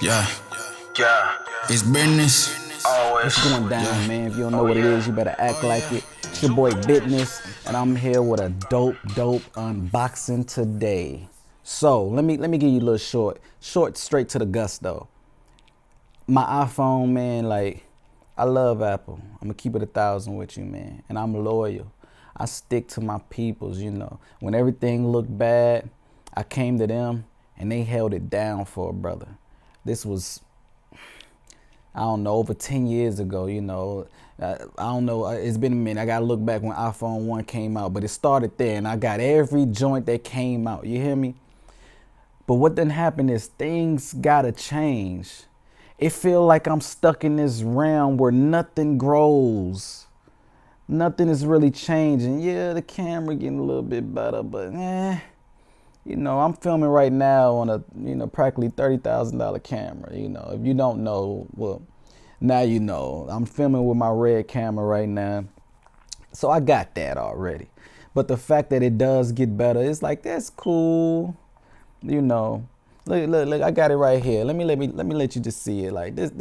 Yeah, Yeah, it's business. always. What's going down, Yeah, man? If you don't know what it is, you better act like it. It's your boy Business, and I'm here with a dope unboxing today. So let me give you a little short, straight to the gusto. My iPhone, man, like I love Apple. I'm gonna keep it 1,000 with you, man, and I'm loyal. I stick to my peoples, you know. When everything looked bad, I came to them, and they held it down for a brother. This was I don't know, over 10 years ago, you know. I don't know, it's been a minute. I gotta look back when iPhone 1 came out, but it started there and I got every joint that came out, you hear me? But what done happened is things gotta change. It feel like I'm stuck in this realm where nothing grows. Nothing is really changing. Yeah, the camera getting a little bit better, but you know, I'm filming right now on a, practically $30,000 camera. You know, if you don't know, well, now you know. I'm filming with my Red camera right now. So I got that already. But the fact that it does get better, it's like, that's cool. You know, look, I got it right here. Let you just see it. Like this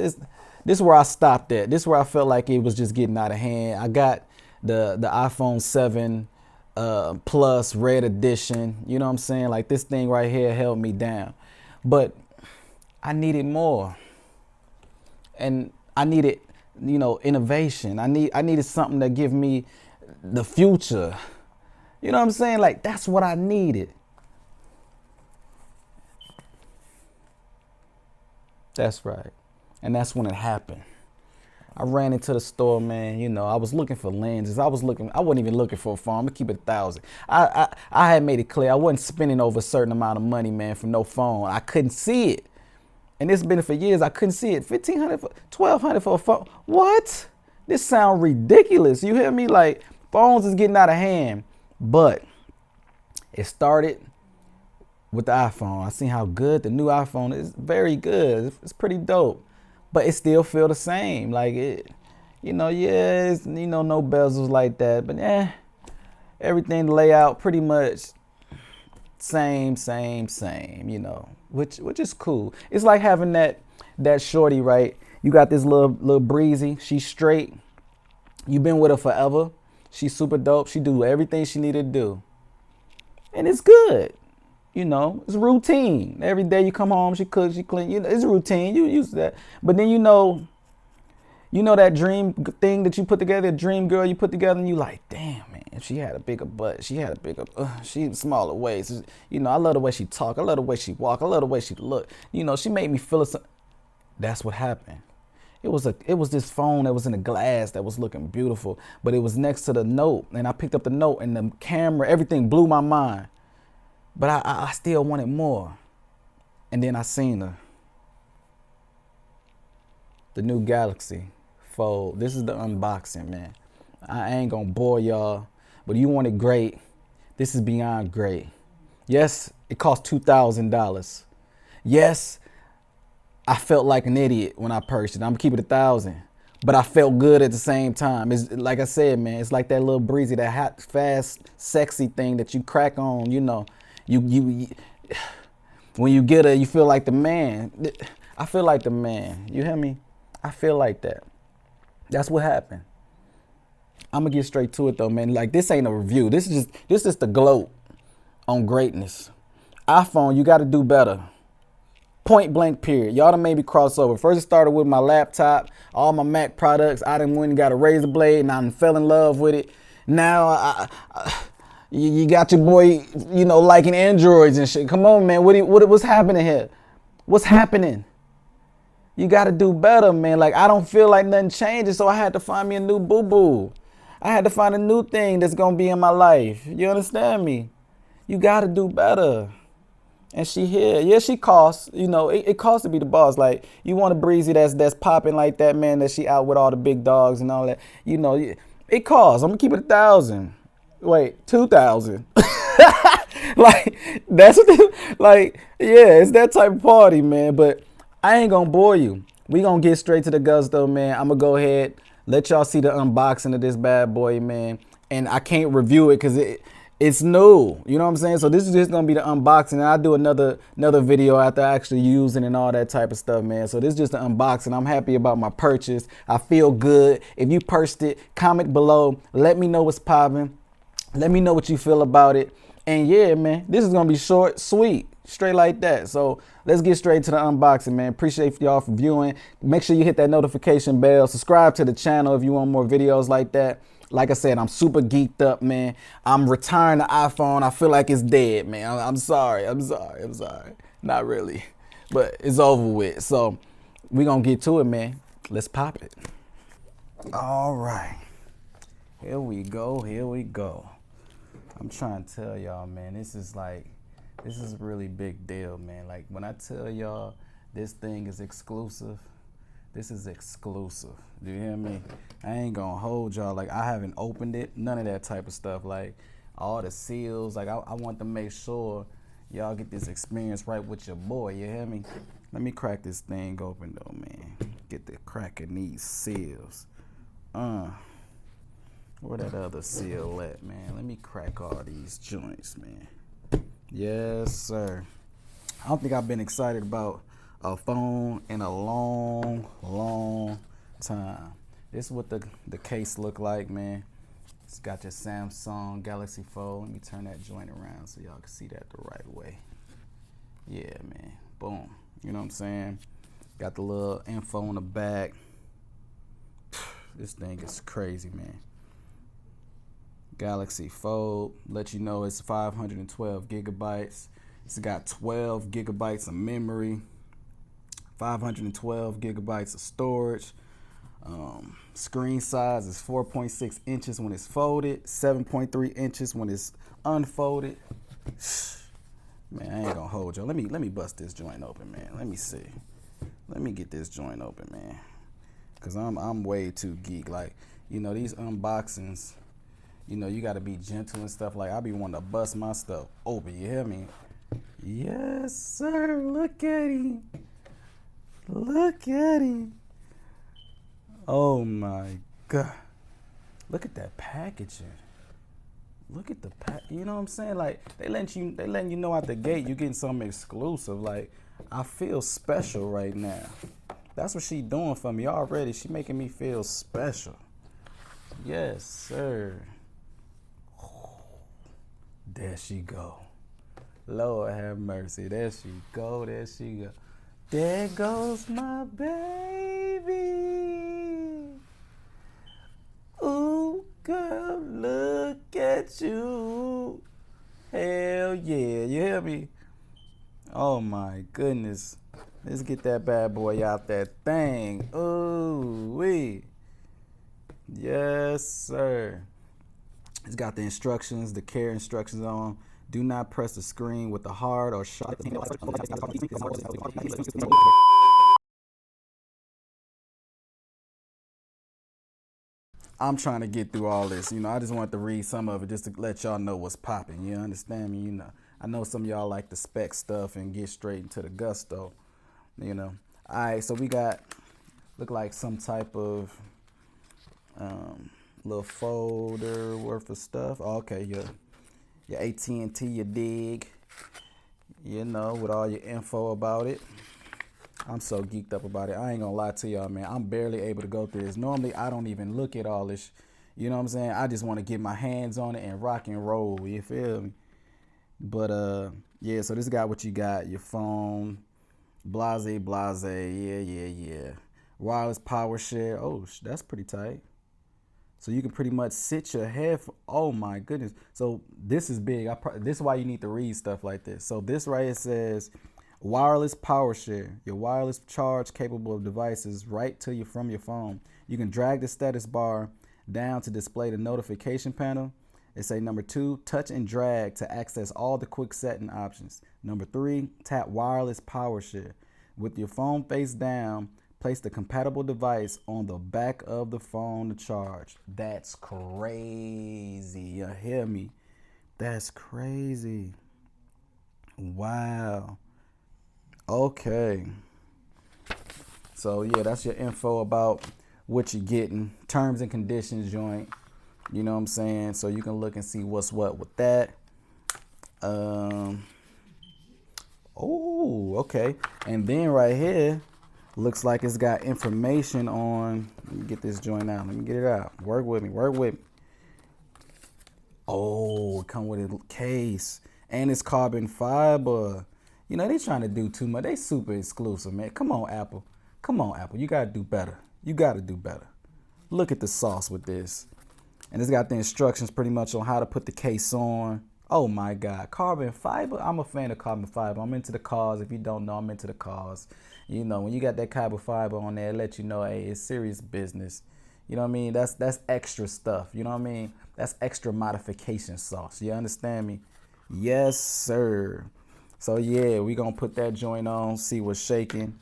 is where I stopped at. This is where I felt like it was just getting out of hand. I got the iPhone 7 plus red edition. You know what I'm saying? Like this thing right here held me down. But I needed more. And I needed, innovation. I needed something that give me the future. You know what I'm saying? Like that's what I needed. That's right. And that's when it happened. I ran into the store, man. You know, I was looking for lenses. I wasn't even looking for a phone. I'm gonna keep it 1,000. I had made it clear I wasn't spending over a certain amount of money, man, for no phone. I couldn't see it. And it's been for years, I couldn't see it. 1,500 for 1,200 for a phone. What? This sound ridiculous. You hear me? Like phones is getting out of hand. But it started with the iPhone. I seen how good the new iPhone is. Very good. It's pretty dope. But it still feel the same. Like it, yeah, it's, no bezels like that. But everything layout pretty much same, which is cool. It's like having that shorty, right? You got this little breezy. She's straight. You been with her forever. She's super dope. She do everything she need to do. And it's good. It's routine. Every day you come home, she cooks, she clean. It's routine. You used to that. But then that dream thing that you put together, a dream girl you put together, and you like, damn, man, if she had a bigger butt, she had a bigger, she had smaller waist. I love the way she talk. I love the way she walk. I love the way she look. She made me feel it. That's what happened. It was this phone that was in a glass that was looking beautiful, but it was next to the note, and I picked up the note, and the camera, everything blew my mind. But I still wanted more. And then I seen the new Galaxy Fold. This is the unboxing, man. I ain't gonna bore y'all, but you want it great. This is beyond great. Yes, it cost $2,000. Yes, I felt like an idiot when I purchased it. I'm gonna keep it 1,000. But I felt good at the same time. It's like I said, man, it's like that little breezy, that hot, fast, sexy thing that you crack on, You when you get her, you feel like the man. I feel like the man. You hear me? I feel like that. That's what happened. I'm gonna get straight to it though, man. Like this ain't a review. This is the gloat on greatness. iPhone, you gotta do better. Point blank period. Y'all done made me cross over. First it started with my laptop, all my Mac products. I done went and got a razor blade and I done fell in love with it. Now you got your boy, liking Androids and shit. Come on, man. What's happening here? What's happening? You got to do better, man. Like, I don't feel like nothing changes, so I had to find me a new boo-boo. I had to find a new thing that's going to be in my life. You understand me? You got to do better. And she here. Yeah, she costs. It costs to be the boss. Like, you want a breezy that's popping like that, man, that she out with all the big dogs and all that. It costs. I'm going to keep it 1,000. Wait, 2,000. Like that's like, yeah, it's that type of party, man. But I ain't gonna bore you. We gonna get straight to the gusto, man. I'm gonna go ahead, let y'all see the unboxing of this bad boy, man. And I can't review it because It's new. You know what I'm saying? So this is just gonna be the unboxing. And I'll do another video after actually using and all that type of stuff, man. So this is just the unboxing. I'm happy about my purchase. I feel good. If you purchased it, comment below. Let me know what's popping. Let me know what you feel about it. And yeah, man, this is gonna be short, sweet, straight like that. So let's get straight to the unboxing, man. Appreciate y'all for viewing. Make sure you hit that notification bell. Subscribe to the channel if you want more videos like that. Like I said, I'm super geeked up, man. I'm retiring the iPhone. I feel like it's dead, man. I'm sorry. I'm sorry. Not really, but it's over with. So we gonna get to it, man. Let's pop it. All right. Here we go. Here we go. I'm trying to tell y'all, man, this is a really big deal, man. Like when I tell y'all this thing is exclusive, this is exclusive. Do you hear me? I ain't gonna hold y'all. Like I haven't opened it, none of that type of stuff. Like all the seals, like I want to make sure y'all get this experience right with your boy, you hear me? Let me crack this thing open though, man. Get the cracking these seals. Where that other seal at, man? Let me crack all these joints, man. Yes, sir. I don't think I've been excited about a phone in a long time. This is what the case look like, man. It's got your Samsung Galaxy Fold. Let me turn that joint around so y'all can see that the right way. Yeah, man. Boom. You know what I'm saying? Got the little info on the back. This thing is crazy, man. Galaxy Fold, let you know it's 512 gigabytes. It's got 12 gigabytes of memory, 512 gigabytes of storage. Screen size is 4.6 inches when it's folded, 7.3 inches when it's unfolded. Man, I ain't gonna hold y'all. Let me bust this joint open, man. Let me see. Let me get this joint open, man. Cause I'm way too geek. Like, you know, these unboxings, you know, you gotta be gentle and stuff. Like I be wanting to bust my stuff open, you hear me? Yes, sir. Look at him. Look at him. Oh my God. Look at that packaging. Look at the you know what I'm saying? Like they letting you know out the gate you getting something exclusive. Like I feel special right now. That's what she doing for me already. She making me feel special. Yes, sir. There she go. Lord have mercy. There she go. There she go. There goes my baby. Ooh, girl, look at you. Hell yeah. You hear me? Oh my goodness. Let's get that bad boy out that thing. Ooh wee. Yes, sir. It's got the instructions, the care instructions on. Do not press the screen with the hard or sharp. I'm trying to get through all this. You know, I just want to read some of it just to let y'all know what's popping. You understand me? You know, I know some of y'all like the spec stuff and get straight into the gusto. You know. All right, so we got, look like some type of little folder worth of stuff. Okay, your AT&T, your dig, you know, with all your info about it. I'm so geeked up about it. I ain't gonna lie to y'all, man. I'm barely able to go through this. Normally, I don't even look at all this. You know what I'm saying? I just want to get my hands on it and rock and roll. You feel me? But yeah. So this got what you got. Your phone, blase. Yeah. Wireless power share. Oh, that's pretty tight. So you can pretty much sit your head. Oh my goodness. So this is big. This is why you need to read stuff like this. So this right here says wireless power share. Your wireless charge capable of devices right to you from your phone. You can drag the status bar down to display the notification panel. It say number 2, touch and drag to access all the quick setting options. Number 3, tap wireless power share. With your phone face down, place the compatible device on the back of the phone to charge. That's crazy. You hear me? That's crazy. Wow. Okay. So yeah, that's your info about what you're getting. Terms and conditions joint. You know what I'm saying? So you can look and see what's what with that. Um, oh, okay. And then right here, looks like it's got information on. Let me get this joint out. Let me get it out. Work with me. Work with me. Oh, it come with a case. And it's carbon fiber. You know, they trying to do too much. They super exclusive, man. Come on, Apple. Come on, Apple. You gotta do better. You gotta do better. Look at the sauce with this. And it's got the instructions pretty much on how to put the case on. Oh my God, carbon fiber. I'm a fan of carbon fiber. I'm into the cars. If you don't know, I'm into the cars. You know, when you got that carbon fiber on there, it let you know, hey, it's serious business. You know what I mean? That's extra stuff. You know what I mean? That's extra modification sauce. You understand me? Yes, sir. So yeah, we gonna put that joint on, see what's shaking.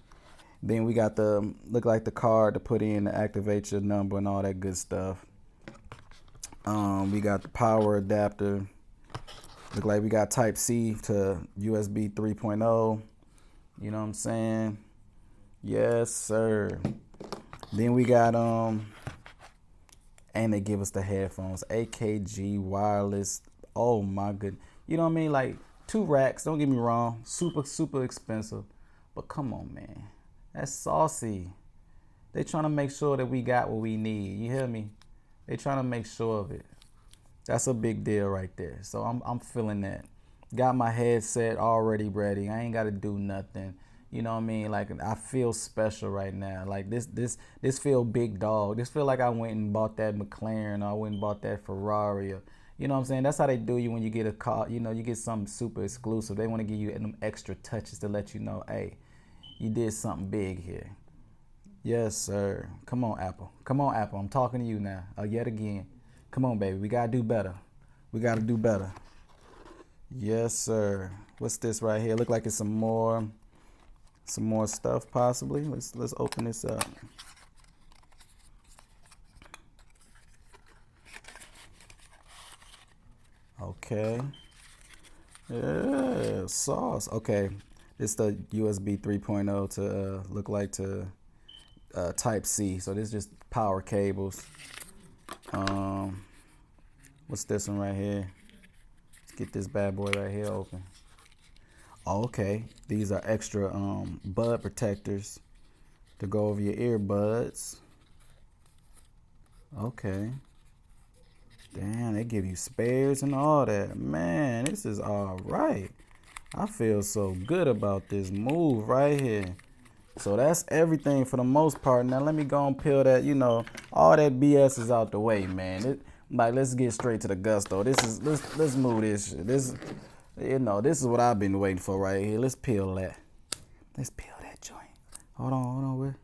Then we got the look like the card to put in to activate your number and all that good stuff. We got the power adapter. Look like we got Type C to USB 3.0. You know what I'm saying? Yes, sir. Then we got and they give us the headphones, AKG wireless. Oh my goodness. You know what I mean? Like 2 racks. Don't get me wrong. Super expensive. But come on, man. That's saucy. They trying to make sure that we got what we need. You hear me? They trying to make sure of it. That's a big deal right there. So I'm feeling that. Got my headset already ready. I ain't got to do nothing. You know what I mean? Like I feel special right now. Like this feel big dog. This feel like I went and bought that McLaren or I went and bought that Ferrari. Or, you know what I'm saying? That's how they do you when you get a car. You know, you get something super exclusive. They want to give you them extra touches to let you know, hey, you did something big here. Yes, sir. Come on, Apple. Come on, Apple. I'm talking to you now. Yet again. Come on, baby. We gotta do better. We gotta do better. Yes, sir. What's this right here? Look like it's some more stuff possibly. Let's open this up. Okay. Yeah, sauce. Okay. It's the USB 3.0 to look like to Type C. So this is just power cables. What's this one right here? Let's get this bad boy right here open. Oh, okay, these are extra bud protectors to go over your earbuds. Okay. Damn, they give you spares and all that. Man, this is all right. I feel so good about this move right here. So that's everything for the most part. Now let me go and peel that, you know, all that BS is out the way, man. Let's get straight to the gusto. Let's move this shit. This is what I've been waiting for right here. Let's peel that. Let's peel that joint. Hold on.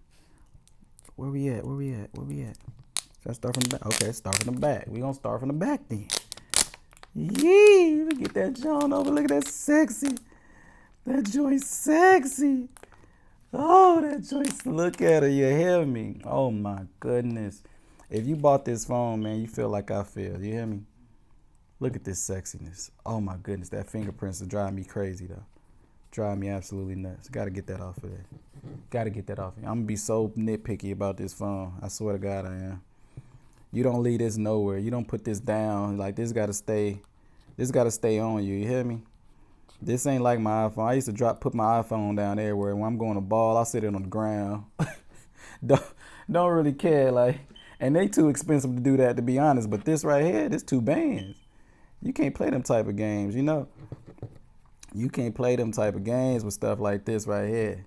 Where we at? Should I start from the back? Okay, start from the back. We gonna start from the back then. Yee! Let me get that joint over. Look at that sexy. That joint sexy. Oh, that joint. Look at her. You hear me? Oh my goodness. If you bought this phone, man, you feel like I feel. You hear me? Look at this sexiness. Oh my goodness. That fingerprints are driving me crazy though. Drive me absolutely nuts. Gotta get that off of there. Gotta get that off. I'm gonna be so nitpicky about this phone. I swear to God I am. You don't leave this nowhere. You don't put this down. Like this gotta stay on you. You hear me? This ain't like my iPhone. I used to put my iPhone down everywhere. When I'm going to ball, I sit it on the ground. don't really care. Like, and they too expensive to do that, to be honest. But this right here, this 2 bands. You can't play them type of games, you know. You can't play them type of games with stuff like this right here.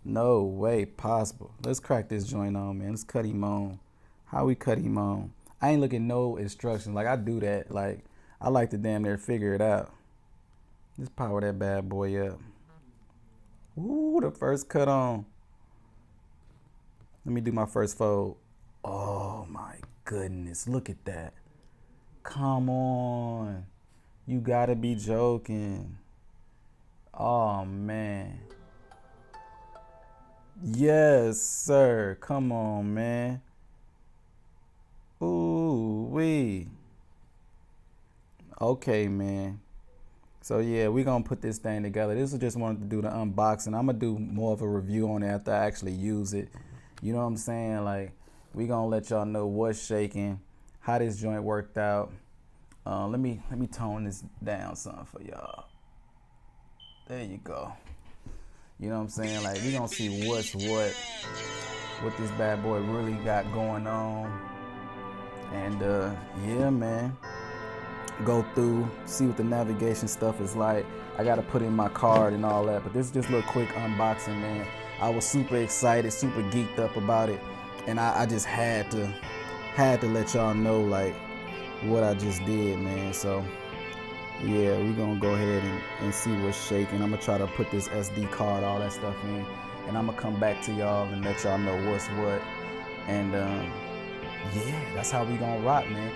No way possible. Let's crack this joint on, man. Let's cut him on. How we cut him on? I ain't looking no instructions. Like I do that. Like I like to damn near figure it out. Let's power that bad boy up. Ooh, the first cut on. Let me do my first fold. Oh my goodness, look at that. Come on. You gotta be joking. Oh man. Yes, sir. Come on, man. Ooh, wee. Okay, man. So yeah, we gonna put this thing together. This is just wanted to do the unboxing. I'm gonna do more of a review on it after I actually use it. You know what I'm saying? Like, we gonna let y'all know what's shaking, how this joint worked out. Let me tone this down something for y'all. There you go. You know what I'm saying? Like, we gonna see what this bad boy really got going on. And yeah, man. Go through, see what the navigation stuff is like. I gotta put in my card and all that, but this is just a little quick unboxing, man. I was super excited, super geeked up about it, and I just had to let y'all know like what I just did, man. So yeah, we gonna go ahead and see what's shaking. I'm gonna try to put this SD card, all that stuff in, and I'm gonna come back to y'all and let y'all know what's what. And yeah, that's how we gonna rock, man.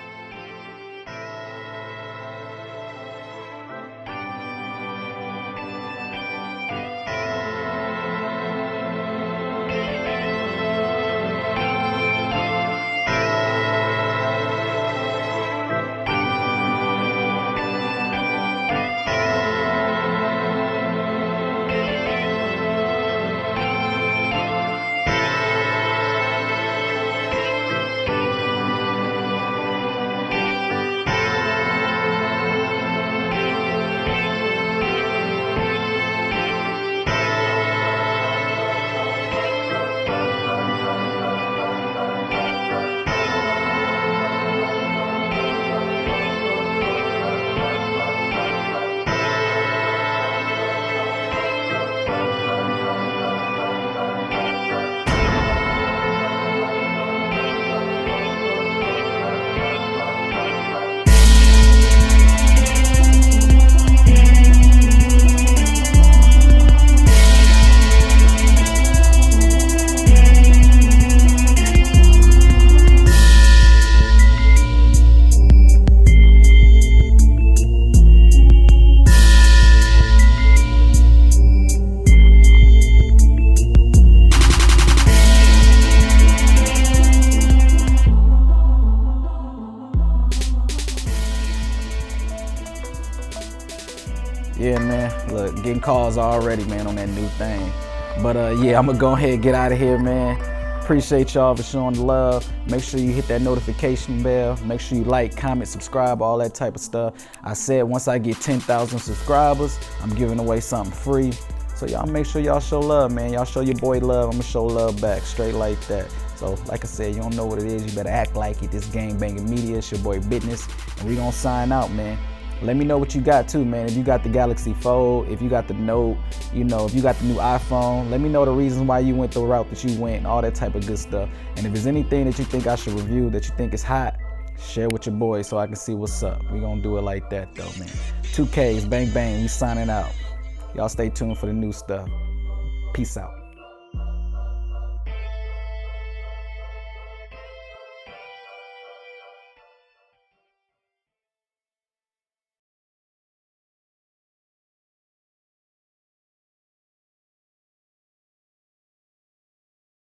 Yeah, man, look, getting calls already, man, on that new thing. But yeah, I'm gonna go ahead and get out of here, man. Appreciate y'all for showing the love. Make sure you hit that notification bell. Make sure you like, comment, subscribe, all that type of stuff. I said once I get 10,000 subscribers, I'm giving away something free. So y'all make sure y'all show love, man. Y'all show your boy love, I'm gonna show love back, straight like that. So like I said, you don't know what it is, you better act like it. This Gang Banging Media, it's your boy Business, and we gonna sign out, man. Let me know what you got too, man. If you got the Galaxy Fold, if you got the Note, you know, if you got the new iPhone, let me know the reasons why you went the route that you went and all that type of good stuff. And if there's anything that you think I should review that you think is hot, share with your boys so I can see what's up. We gonna do it like that though, man. 2Ks, bang, bang, we signing out. Y'all stay tuned for the new stuff. Peace out.